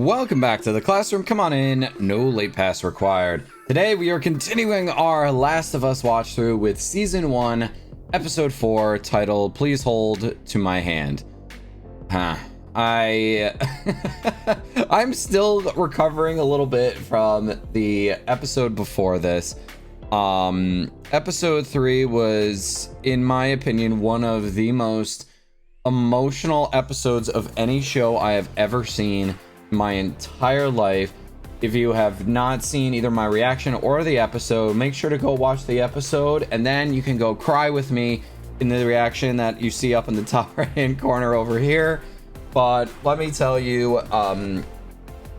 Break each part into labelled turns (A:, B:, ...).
A: Welcome back to the classroom. Come on in, no late pass required. Today we are continuing our Last of Us watch through with season 1, episode 4, titled Please Hold to My Hand. I'm still recovering a little bit from the episode before this. Episode 3 was, in my opinion, one of the most emotional episodes of any show I have ever seen my entire life. If you have not seen either my reaction or the episode, make sure to go watch the episode, and then you can go cry with me in the reaction that you see up in the top right hand corner over here. But let me tell you,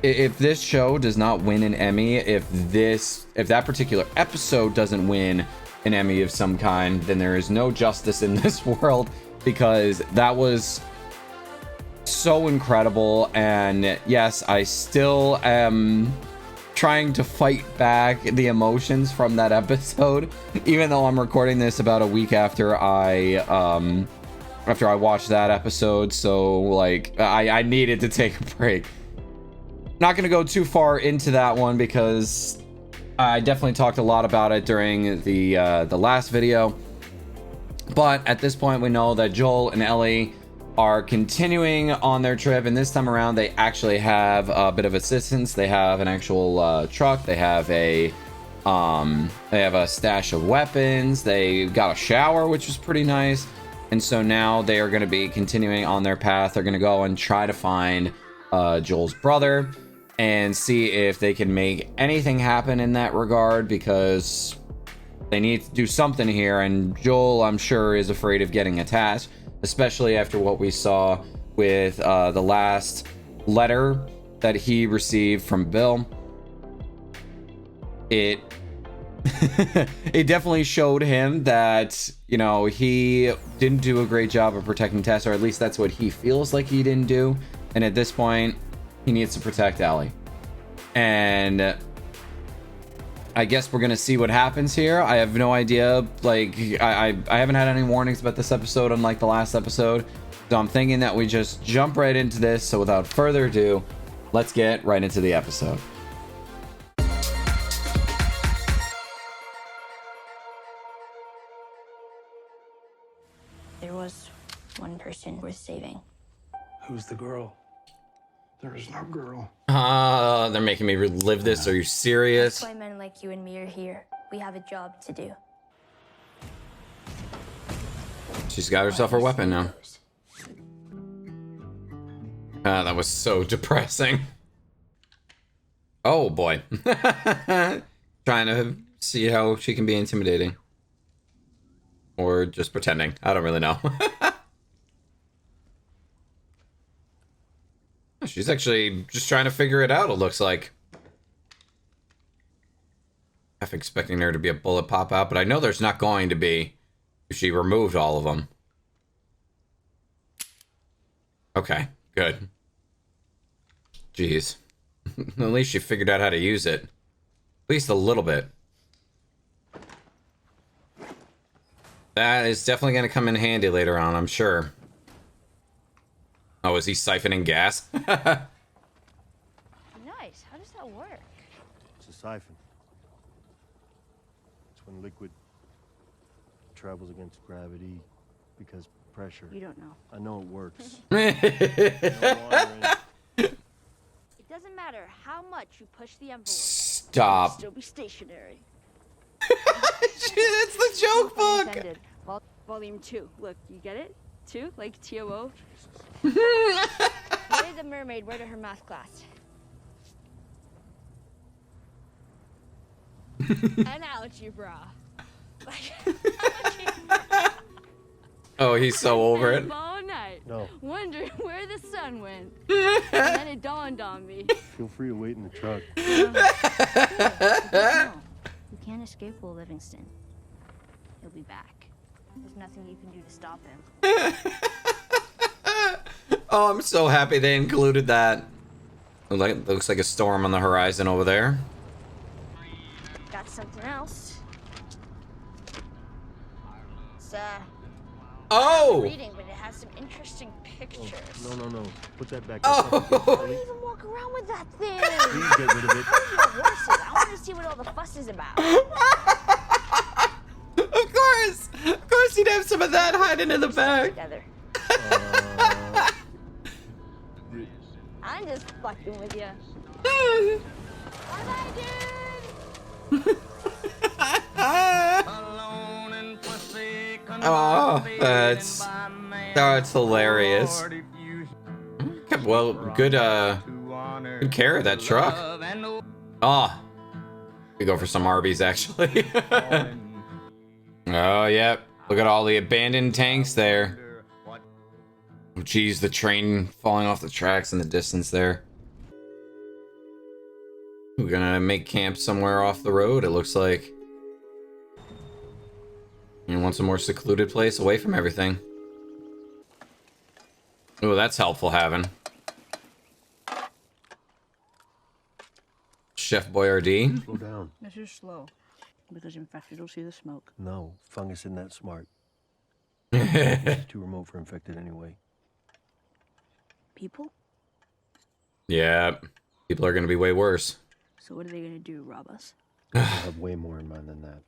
A: if this show does not win an Emmy, if that particular episode doesn't win an Emmy of some kind, then there is no justice in this world, because that was so incredible. And yes, I still am trying to fight back the emotions from that episode, even though I'm recording this about a week after I watched that episode. So like I needed to take a break. Not going to go too far into that one because I definitely talked a lot about it during the last video. But at this point, we know that Joel and Ellie are continuing on their trip, and this time around they actually have a bit of assistance. They have an actual truck. They have a stash of weapons. They got a shower, which was pretty nice. And so now they are going to be continuing on their path. They're going to go and try to find Joel's brother and see if they can make anything happen in that regard, because they need to do something here. And Joel, I'm sure, is afraid of getting attached, especially after what we saw with the last letter that he received from Bill. It it definitely showed him that, you know, he didn't do a great job of protecting Tess, or at least that's what he feels like he didn't do. And at this point, he needs to protect Ellie. And I guess we're gonna see what happens here. I have no idea. Like, I haven't had any warnings about this episode, unlike the last episode. So I'm thinking that we just jump right into this. So without further ado, let's get right into the episode.
B: There was one person worth saving.
C: Who's the girl? There is no girl.
A: They're making me relive this. Are you serious?
B: That's why men like you and me are here. We have a job to do.
A: She's got herself her weapon now. That was so depressing. Oh boy. Trying to see how she can be intimidating. Or just pretending. I don't really know. She's actually just trying to figure it out, it looks like. Half expecting there to be a bullet pop out, but I know there's not going to be if she removed all of them. Okay, good. Jeez. At least she figured out how to use it. At least a little bit. That is definitely going to come in handy later on, I'm sure. Oh, is he siphoning gas?
B: Nice. How does that work?
D: It's a siphon. It's when liquid travels against gravity because pressure.
B: You don't know.
D: I know it works.
B: It doesn't matter how much you push the envelope.
A: Stop.
B: It'll still be stationary.
A: Shit, it's the joke book.
B: Volume 2. Look, you get it? 2, like TOO. Lady the mermaid wrote to her math class. An algebra.
A: Oh, he's so over it.
B: All night.
D: No.
B: Wondering where the sun went. And then it dawned on me.
D: Feel free to wait in the truck.
B: No, you can't escape Will Livingston. He'll be back. There's nothing you can do to stop him.
A: Oh, I'm so happy they included that. Looks like a storm on the horizon over there.
B: Got something else. It's,
A: Oh!
B: Reading, but it has some interesting pictures.
D: No. Put that back.
A: Oh.
D: That's
B: Why do you even walk around with that thing?
D: Please get rid of it.
B: Where's your horses? I want to see what all the fuss is about.
A: Of course he'd have some of that hiding in the back.
B: Together.
D: Uh,
B: I'm just fucking with you.
A: Oh, that's hilarious. Well, good care of that truck. Oh, we go for some Arby's actually. Oh, yep. Look at all the abandoned tanks there. Oh, geez, the train falling off the tracks in the distance there. We're gonna make camp somewhere off the road, it looks like. You want some more secluded place away from everything. Oh, that's helpful having. Chef Boyardee.
D: slow down.
E: This is slow. Because infected will see the smoke.
D: No, fungus isn't that smart. It's too remote for infected anyway.
E: People?
A: Yeah, people are gonna be way worse.
E: So what are they gonna do, rob us?
D: I have way more in mind than that.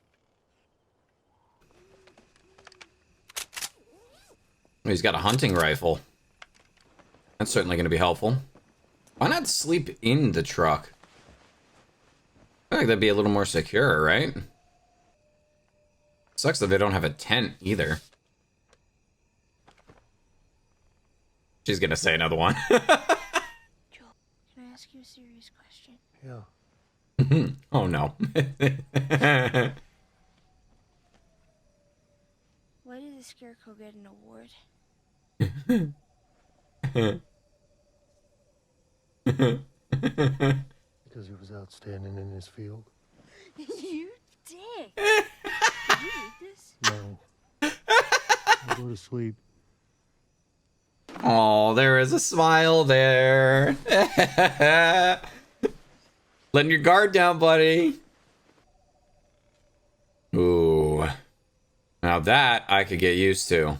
A: He's got a hunting rifle. That's certainly gonna be helpful. Why not sleep in the truck? I feel like that'd be a little more secure, right? Sucks that they don't have a tent either. She's gonna say another one.
B: Joel, can I ask you a serious question?
D: Yeah.
A: Oh no.
B: Why did the Scarecrow get an award?
D: Because he was outstanding in his field.
B: You did. Did you read this?
D: No. I'll go to sleep.
A: Oh, there is a smile there. Letting your guard down, buddy. Ooh. Now that I could get used to.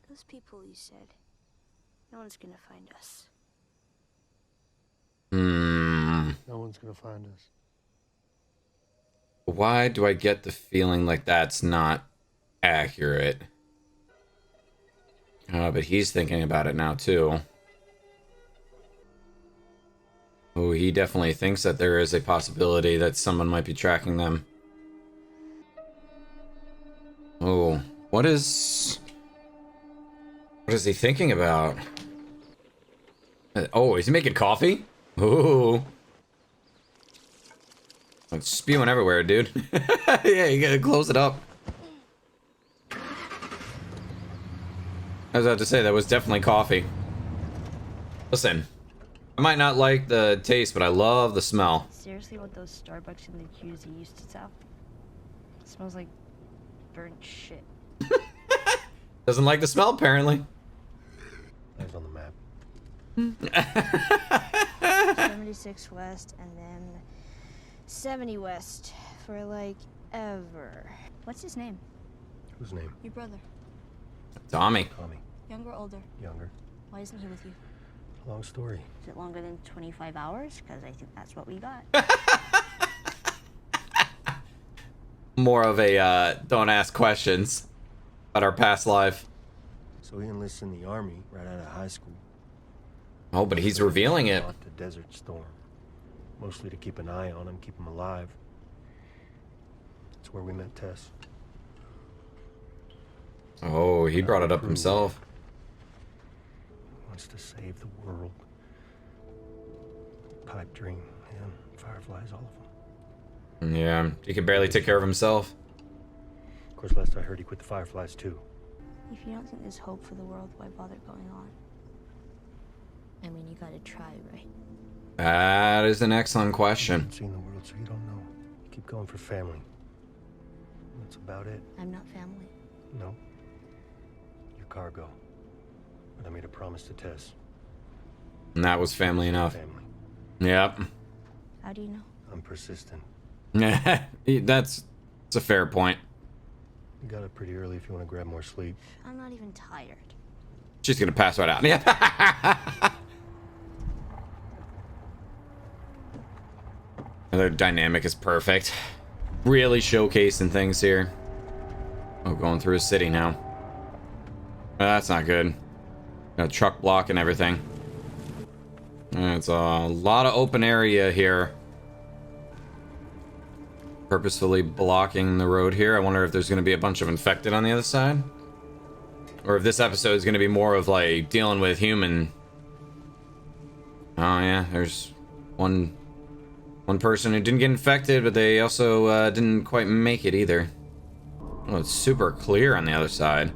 B: Those people you said, no one's gonna find us.
D: No one's gonna find us.
A: Why do I get the feeling like that's not accurate? Oh, but he's thinking about it now, too. Oh, he definitely thinks that there is a possibility that someone might be tracking them. Oh, what is he thinking about? Oh, is he making coffee? Ooh. It's spewing everywhere, dude. Yeah, you gotta close it up. I was about to say, that was definitely coffee. Listen, I might not like the taste, but I love the smell.
B: Seriously, what those Starbucks in the QZ used to sell? It smells like burnt shit.
A: Doesn't like the smell, apparently.
D: Eyes on the map.
B: 76 West and then 70 West for like ever. What's his name?
D: Whose name?
E: Your brother.
A: Tommy.
D: Tommy.
E: Younger or older?
D: Younger.
E: Why isn't he with you?
D: Long story.
B: Is it longer than 25 hours? Because I think that's what we got.
A: More of a, don't ask questions about our past life.
D: So he enlists in the army right out of high school.
A: Oh, but he's revealing it.
D: Fought the Desert Storm. Mostly to keep an eye on him, keep him alive. That's where we met Tess.
A: Oh, he brought it up himself.
D: Wants to save the world. Pipe dream, him, fireflies, all of them.
A: Yeah, he can barely take care of himself.
D: Of course, last I heard, he quit the fireflies too.
B: If you don't think there's hope for the world, why bother going on? I mean, you gotta try, right?
A: That is an excellent
D: You
A: question.
D: haven't seen the world, so you don't know. You keep going for family. That's about it.
B: I'm not family.
D: No. Your cargo. But I made a promise to Tess.
A: And that was family enough.
D: Family.
A: Yep.
B: How do you know?
D: I'm persistent.
A: That's a fair point.
D: You got up pretty early if you want to grab more sleep.
B: I'm not even tired.
A: She's gonna pass right out. Yeah. Their dynamic is perfect. Really showcasing things here. Oh, going through a city now. That's not good. Got a truck block and everything. It's a lot of open area here. Purposefully blocking the road here. I wonder if there's going to be a bunch of infected on the other side. Or if this episode is going to be more of like dealing with human. Oh yeah, there's one person who didn't get infected, but they also didn't quite make it either. Oh, it's super clear on the other side.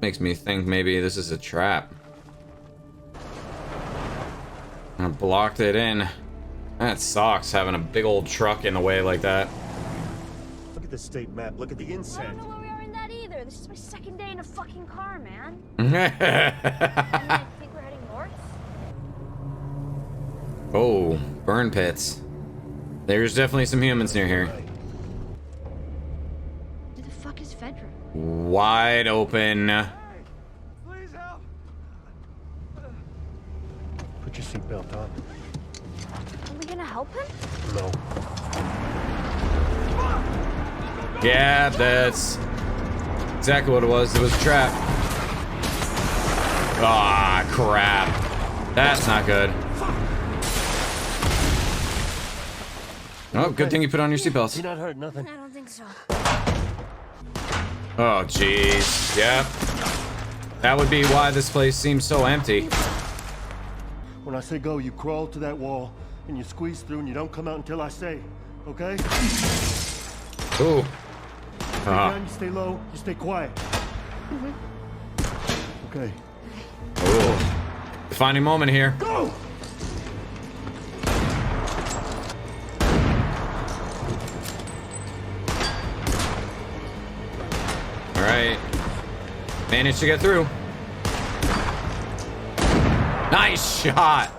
A: Makes me think maybe this is a trap. I blocked it in. That sucks, having a big old truck in the way like that.
D: Look at the state map. Look at the
B: I
D: inset.
B: don't know where we are in that either. This is my second day in a fucking car, man.
A: Oh,
B: And I think we're heading north.
A: burn pits. There's definitely some humans near here.
B: Where the fuck is Fedra?
A: Wide open.
C: Please help.
D: Put your seatbelt on.
B: Are we gonna help him?
D: No.
A: Yeah, that's exactly what it was. It was a trap. Ah, crap. That's not good. Oh, good thing you put on your seatbelts.
D: You're not hurt, nothing.
B: I don't think so.
A: Oh, jeez. Yep. That would be why this place seems so empty.
D: When I say go, you crawl to that wall and you squeeze through and you don't come out until I say, okay?
A: Ooh.
D: You stay low, you stay quiet. Okay.
A: Ooh. Defining moment here.
D: Go!
A: Alright. Managed to get through. Nice shot!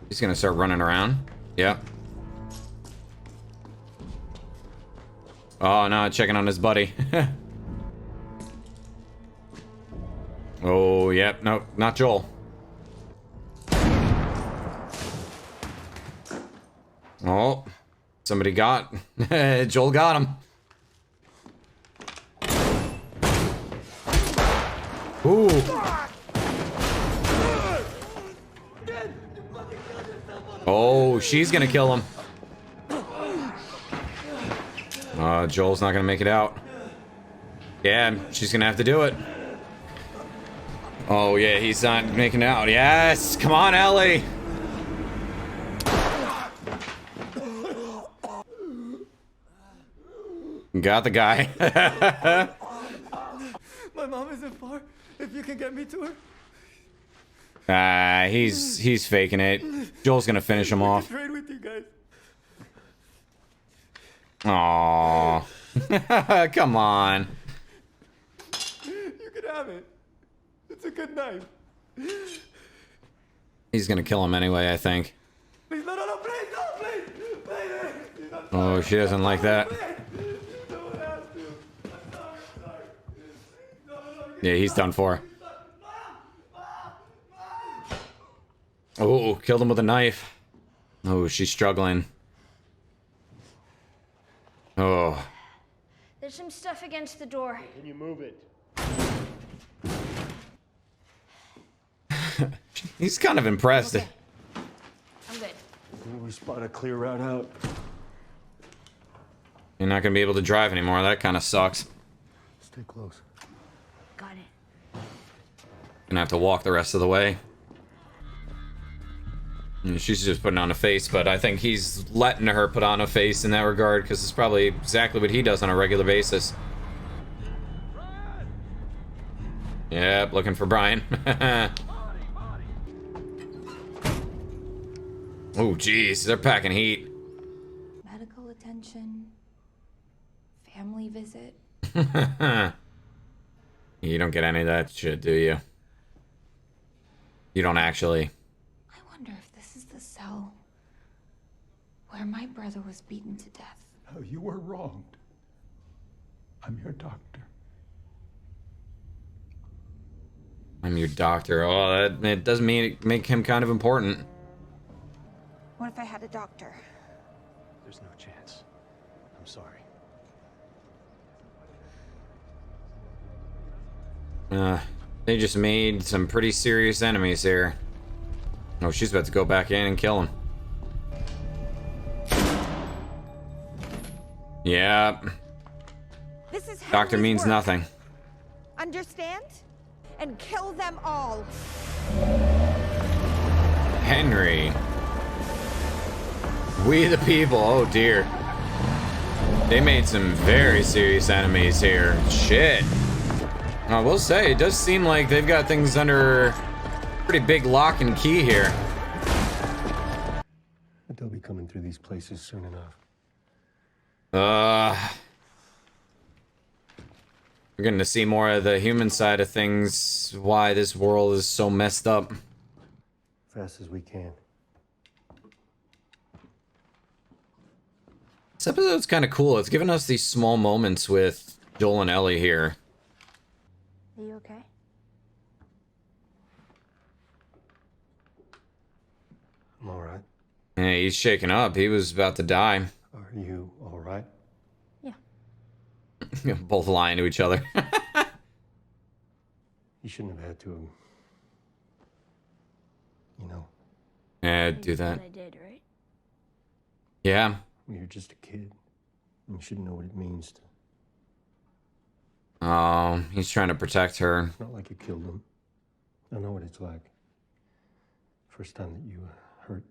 A: He's gonna start running around. Yep. Oh no, checking on his buddy. Oh, yep. Nope, not Joel. Oh, somebody got... Joel got him. Ooh. Oh, she's gonna kill him. Joel's not gonna make it out. Yeah, she's gonna have to do it. Oh yeah, he's not making it out. Yes, come on, Ellie. Got the guy.
C: My mom isn't far. If you can get me to her.
A: He's faking it. Joel's gonna finish him off.
C: Trade with you guys.
A: Aww. Come on.
C: You can have it. It's a good knife.
A: He's gonna kill him anyway, I think.
C: Please, no, please, no, please. Please.
A: Oh, she doesn't like that. Yeah, he's done for. Oh, killed him with a knife. Oh, she's struggling. Oh.
B: There's some stuff against the door.
D: Can you move it?
A: He's kind of impressed.
B: Okay. I'm good.
D: We spot a clear route out.
A: You're not gonna be able to drive anymore. That kind of sucks.
D: Stay close.
B: Got it.
A: Gonna have to walk the rest of the way. And she's just putting on a face, but I think he's letting her put on a face in that regard because it's probably exactly what he does on a regular basis. Yep, looking for Brian. Oh, geez, they're packing heat.
F: Medical attention, family visit.
A: You don't get any of that shit, do you? You don't actually.
F: I wonder if this is the cell where my brother was beaten to death.
C: Oh, you were wronged. I'm your doctor.
A: I'm your doctor. Oh, that it does make him kind of important.
F: What if I had a doctor?
D: There's no chance. I'm sorry.
A: They just made some pretty serious enemies here. Oh, she's about to go back in and kill him. Yeah.
F: This is
A: Doctor
F: Henry's
A: means
F: work.
A: nothing.
F: Understand? And kill them all.
A: Henry. We the people. Oh dear. They made some very serious enemies here. Shit. I will say, it does seem like they've got things under pretty big lock and key here.
D: But they'll be coming through these places soon enough.
A: We're getting to see more of the human side of things, why this world is so messed up.
D: Fast as we can.
A: This episode's kind of cool. It's given us these small moments with Joel and Ellie here.
B: Are you okay?
D: I'm all right.
A: Yeah, he's shaking up. He was about to die.
D: Are you all right?
B: Yeah.
A: Both lying to each other.
D: You shouldn't have had to, you know,
A: Yeah, do that.
E: I did, right?
A: Yeah.
D: you're just a kid. You should know what it means to.
A: Oh, he's trying to protect her.
D: It's not like you killed them. I know what it's like. First time that you hurt.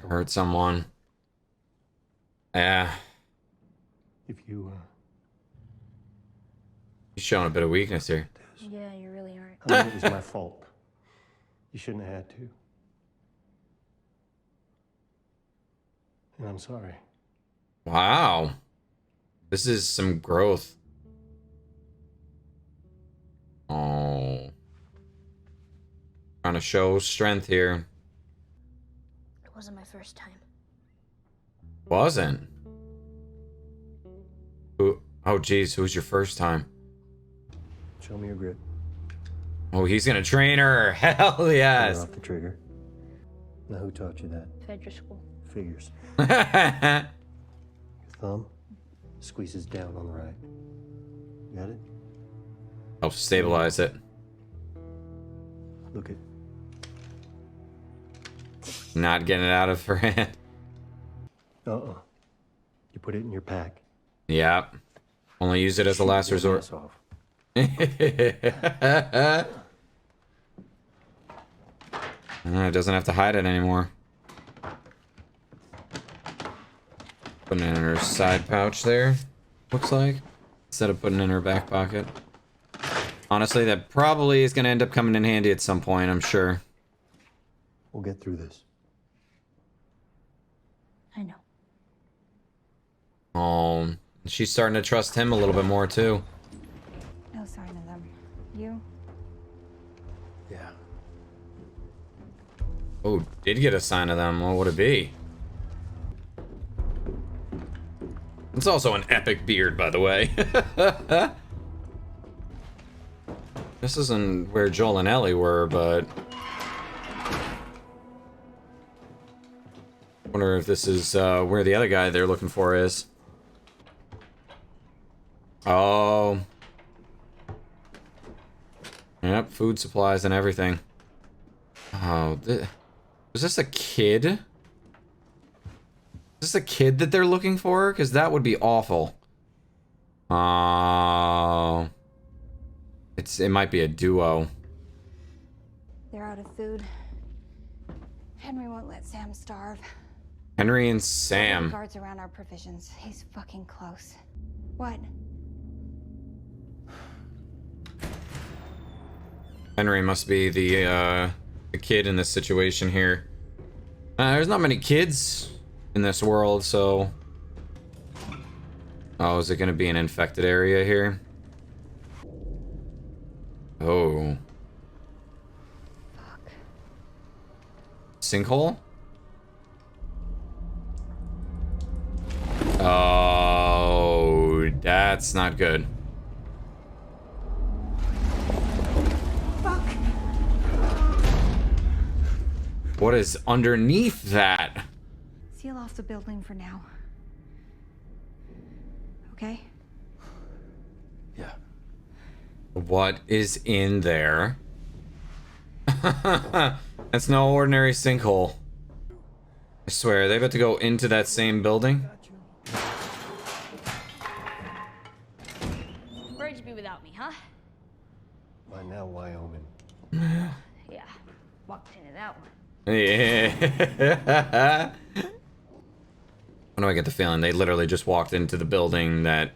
A: Hurt someone. Yeah.
D: If you,
A: He's showing a bit of weakness here.
E: Yeah, you really aren't.
D: I mean, it was my fault. You shouldn't have had to. And I'm sorry.
A: Wow. This is some growth. Oh. Trying to show strength here.
E: It wasn't my first time.
A: Wasn't. Who? Oh, geez. Who's your first time?
D: Show me your grit.
A: Oh, he's gonna train her. Hell
D: Finger
A: yes.
D: off the trigger. Now, who taught you that?
E: Fedra school.
D: Figures. Your thumb squeezes down on the right. Got it?
A: Help stabilize it.
D: Look it.
A: Not getting it out of her hand.
D: Uh-uh. You put it in your pack.
A: Yep. Only use it as a last
D: Shoot your
A: resort.
D: ass off.
A: It doesn't have to hide it anymore. Putting it in her side pouch there, looks like. Instead of putting it in her back pocket. Honestly, that probably is going to end up coming in handy at some point, I'm sure.
D: We'll get through this.
E: I know.
A: Oh, she's starting to trust him a little bit more, too.
F: No sign of them. You?
D: Yeah.
A: Oh, did get a sign of them. What would it be? It's also an epic beard, by the way. This isn't where Joel and Ellie were, but... wonder if this is where the other guy they're looking for is. Oh. Yep, food supplies and everything. Oh, was this a kid? Is this a kid that they're looking for? Because that would be awful. Oh. It might be a duo.
F: They're out of food. Henry won't let Sam starve.
A: Henry and
F: The
A: Sam.
F: guards around our provisions. He's fucking close. What?
A: Henry must be the kid in this situation here. There's not many kids in this world, so... Oh, is it gonna be an infected area here? Oh.
F: Fuck.
A: Sinkhole? Oh, that's That's not good.
F: Fuck.
A: What is underneath that?
F: Seal off the building for now. Okay?
C: Yeah.
A: What is in there? That's no ordinary sinkhole. I swear, are they about to go into that same building?
B: Where'd you be without me, huh?
D: By now, Wyoming.
B: Yeah, walked into that one.
A: Yeah. When do I get the feeling they literally just walked into the building that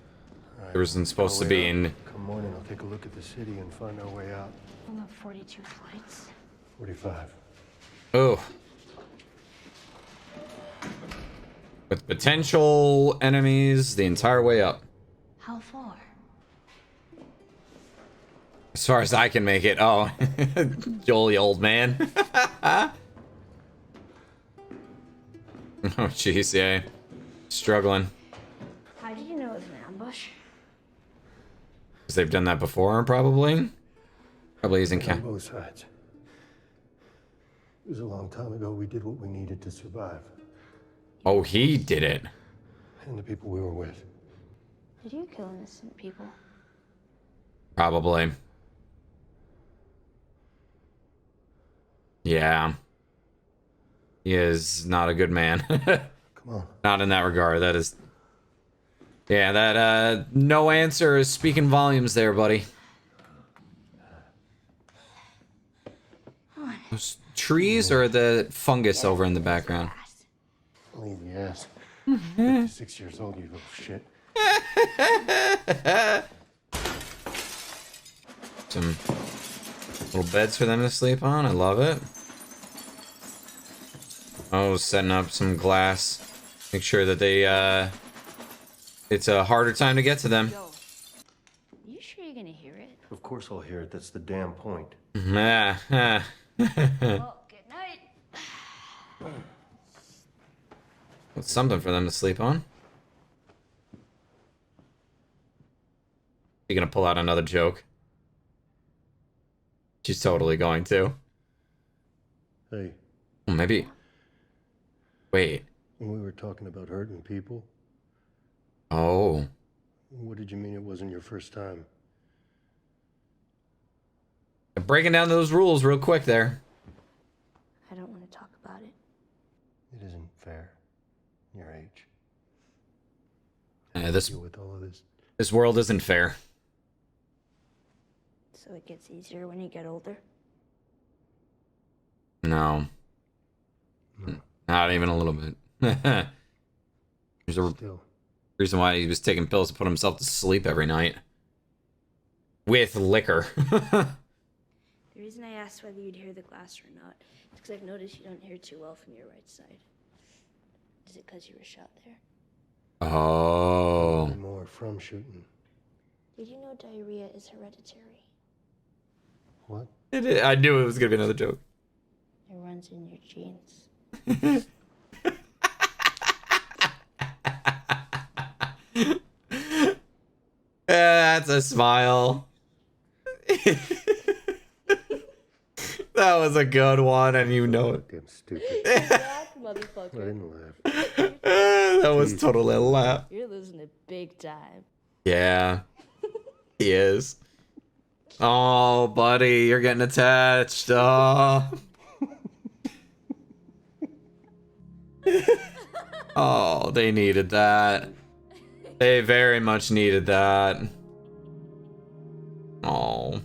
A: there wasn't supposed to be in?
D: Come morning, I'll take a look at the city and find our way out.
B: We'll have 42 flights.
D: 45.
A: Oh. With potential enemies the entire way up.
B: How far?
A: As far as I can make it. Oh. Joel, the old man. Oh, jeez, yeah. Struggling.
B: How did you know it was an ambush?
A: Because they've done that before, probably. Probably isn't
D: On
A: count.
D: both sides. It was a long time ago. We did what we needed to survive.
A: Oh, he did it.
D: And the people we were with.
B: Did you kill innocent people?
A: Probably. Yeah. He is not a good man.
D: Come on.
A: Not in that regard. That is... Yeah, that, no answer is speaking volumes there, buddy. Those trees or the fungus over in the background?
D: Leave the ass. 56 years old, you little shit.
A: Some little beds for them to sleep on. I love it. Oh, setting up some glass. Make sure that they, it's a harder time to get to them.
B: Yo, you sure you're gonna hear it?
D: Of course I'll hear it. That's the damn point.
A: Ah, ah.
B: Well, good night.
A: It's something for them to sleep on. You gonna pull out another joke? She's totally going to.
D: Hey,
A: Well, maybe. Wait.
D: when we were talking about hurting people,
A: Oh.
D: what did you mean it wasn't your first time?
A: Breaking down those rules real quick there.
B: I don't want to talk about it.
D: It isn't fair. Your age.
A: This
D: Deal with all of this.
A: world isn't fair.
B: So it gets easier when you get older?
A: No. Not even a little bit. There's a
D: Still.
A: reason why he was taking pills to put himself to sleep every night. With liquor.
B: The reason I asked whether you'd hear the glass or not is because I've noticed you don't hear too well from your right side. Is it because you were shot there?
A: Oh.
D: More from shooting.
B: Did you know diarrhea is hereditary?
D: What?
A: I knew it was gonna be another joke.
B: It runs in your genes.
A: That's a smile. That was a good one, and you know it.
D: Damn stupid.
B: Laugh,
D: I
B: motherfucker.
D: didn't laugh.
A: That was totally a laugh.
B: You're losing it big time.
A: Yeah, he is. Oh, buddy, you're getting attached. Oh. Oh, they needed that. They very much needed that. Oh.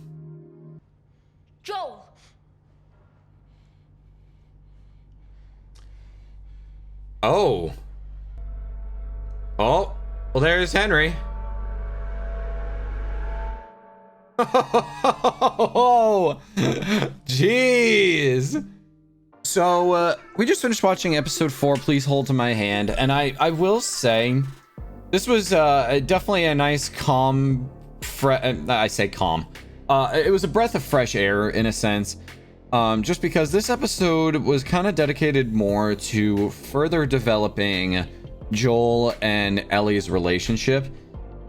B: Joel!
A: Oh. Oh. Well, there's Henry. Oh, jeez. So, we just finished watching episode 4, Please Hold to My Hand, and I will say, this was definitely a nice calm, I say calm. It was a breath of fresh air, in a sense, just because this episode was kind of dedicated more to further developing Joel and Ellie's relationship.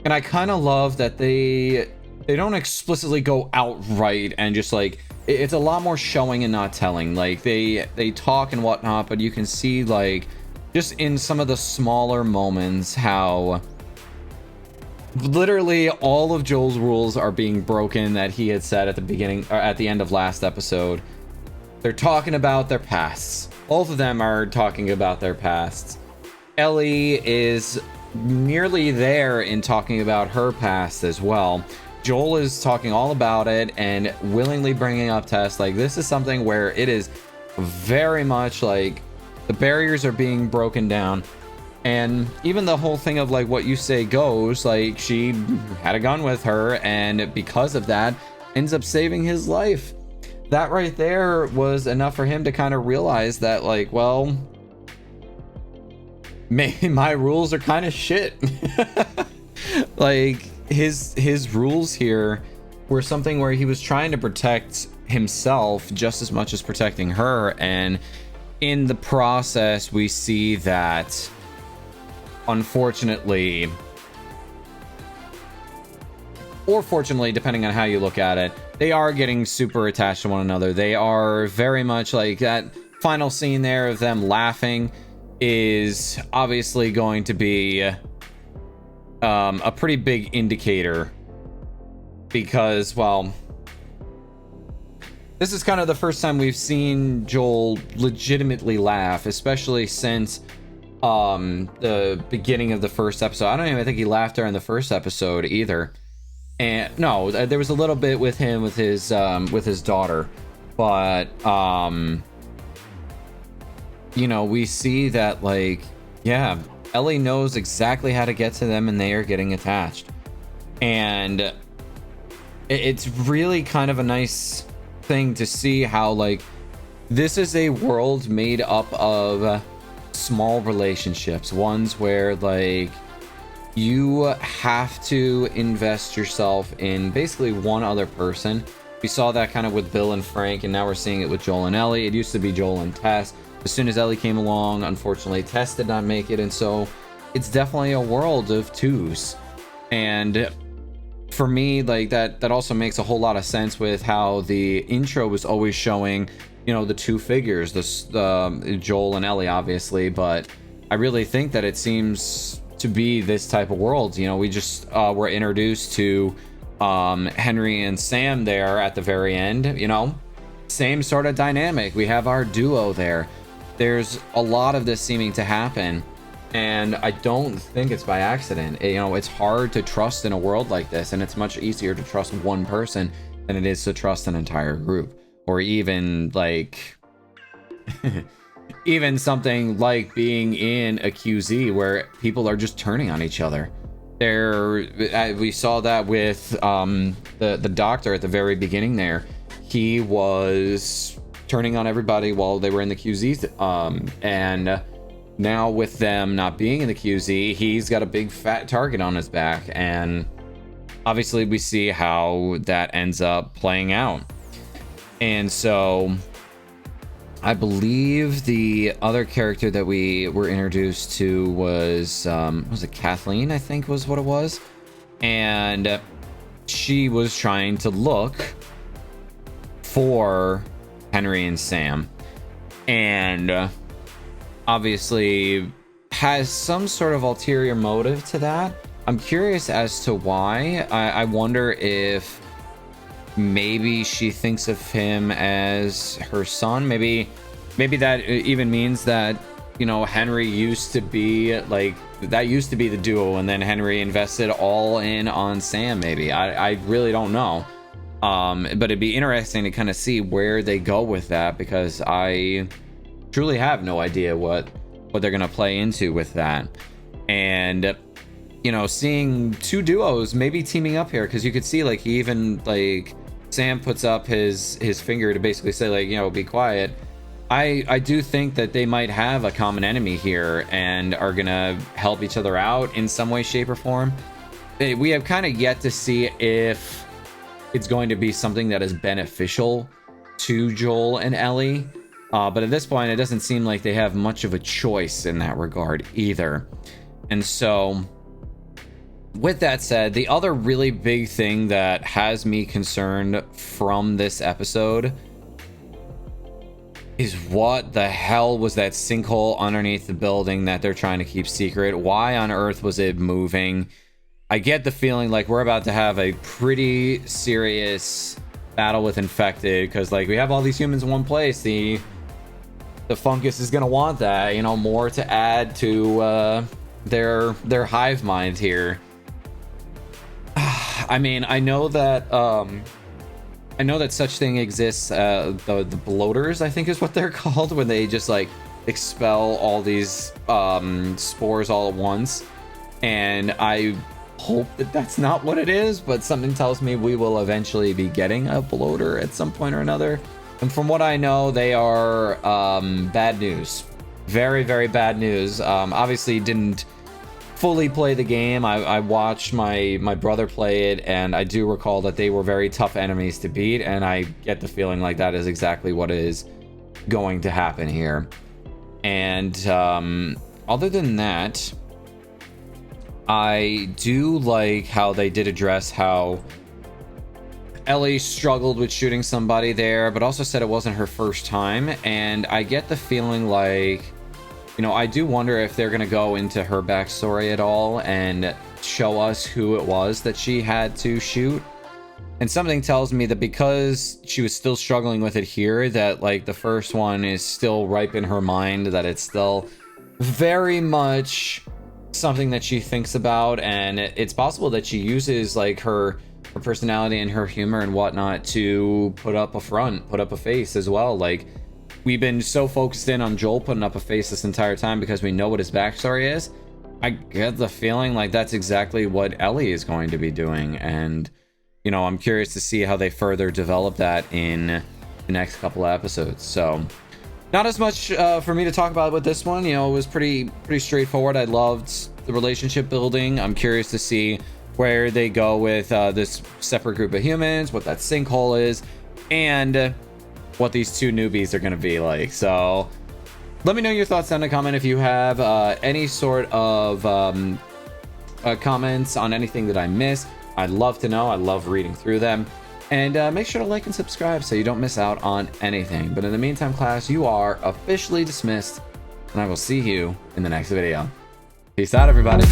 A: And I kind of love that they don't explicitly go outright and just like, it's a lot more showing and not telling. Like they talk and whatnot, but you can see like just in some of the smaller moments how literally all of Joel's rules are being broken that he had said at the beginning or at the end of last episode. They're talking about their pasts. Both of them are talking about their pasts. Ellie is nearly there in talking about her past as well. Joel is talking all about it and willingly bringing up Tess. Like, this is something where it is very much like the barriers are being broken down. And even the whole thing of like what you say goes, like she had a gun with her and because of that ends up saving his life. That right there was enough for him to kind of realize that like, well, my rules are kind of shit. Like his rules here were something where he was trying to protect himself just as much as protecting her, and in the process we see that unfortunately, or fortunately, depending on how you look at it, they are getting super attached to one another. They are very much like that final scene there of them laughing is obviously going to be a pretty big indicator because, well, this is kind of the first time we've seen Joel legitimately laugh, especially since the beginning of the first episode. I don't even think he laughed during the first episode either. And no, there was a little bit with him with his daughter, but you know, we see that like, yeah, Ellie knows exactly how to get to them and they are getting attached. And it's really kind of a nice thing to see how like this is a world made up of small relationships, ones where like you have to invest yourself in basically one other person. We saw that kind of with Bill and Frank, and now we're seeing it with Joel and Ellie. It used to be Joel and Tess. As soon as Ellie came along, unfortunately Tess did not make it, and so it's definitely a world of twos. And for me, like that also makes a whole lot of sense with how the intro was always showing, you know, the two figures, this Joel and Ellie obviously, but I really think that it seems to be this type of world. You know, we just were introduced to Henry and Sam there at the very end. You know, same sort of dynamic. We have our duo there. There's a lot of this seeming to happen, and I don't think it's by accident. You know, it's hard to trust in a world like this, and it's much easier to trust one person than it is to trust an entire group, or even like even something like being in a QZ where people are just turning on each other. We saw that with the doctor at the very beginning there. He was turning on everybody while they were in the QZ, and now with them not being in the QZ, he's got a big fat target on his back, and obviously we see how that ends up playing out. And so I believe the other character that we were introduced to was it Kathleen, I think was what it was. And she was trying to look for Henry and Sam. And obviously has some sort of ulterior motive to that. I'm curious as to why. I wonder if maybe she thinks of him as her son. Maybe that even means that, you know, Henry used to be like, that used to be the duo, and then Henry invested all in on Sam. Maybe I really don't know. But it'd be interesting to kind of see where they go with that, because I truly have no idea what they're gonna play into with that. And you know, seeing two duos maybe teaming up here, because you could see like he even like Sam puts up his finger to basically say like, you know, be quiet. I do think that they might have a common enemy here and are gonna help each other out in some way, shape, or form. We have kind of yet to see if it's going to be something that is beneficial to Joel and Ellie. But at this point, it doesn't seem like they have much of a choice in that regard either. And so with that said, the other really big thing that has me concerned from this episode is what the hell was that sinkhole underneath the building that they're trying to keep secret? Why on earth was it moving? I get the feeling like we're about to have a pretty serious battle with infected, because like we have all these humans in one place. The fungus is gonna want that, you know, more to add to their hive mind here. I mean, I know that such thing exists. The bloaters, I think, is what they're called, when they just like expel all these spores all at once. And I hope that that's not what it is, but something tells me we will eventually be getting a bloater at some point or another. And from what I know, they are bad news. Very, very bad news. Obviously didn't fully play the game. I watched my brother play it, and I do recall that they were very tough enemies to beat, and I get the feeling like that is exactly what is going to happen here. And other than that, I do like how they did address how Ellie struggled with shooting somebody there, but also said it wasn't her first time. And I get the feeling like, you know, I do wonder if they're going to go into her backstory at all and show us who it was that she had to shoot. And something tells me that because she was still struggling with it here, that like the first one is still ripe in her mind, that it's still very much something that she thinks about. And it's possible that she uses like her personality and her humor and whatnot to put up a front, put up a face as well. Like, we've been so focused in on Joel putting up a face this entire time because we know what his backstory is. I get the feeling like that's exactly what Ellie is going to be doing. And, you know, I'm curious to see how they further develop that in the next couple of episodes. So, not as much for me to talk about with this one. You know, it was pretty straightforward. I loved the relationship building. I'm curious to see where they go with this separate group of humans, what that sinkhole is, and what these two newbies are going to be like. So let me know your thoughts down in the comment if you have any sort of comments on anything that I missed. I'd love to know. I love reading through them. And make sure to like and subscribe so you don't miss out on anything. But in the meantime, class, you are officially dismissed, and I will see you in the next video. Peace out, everybody.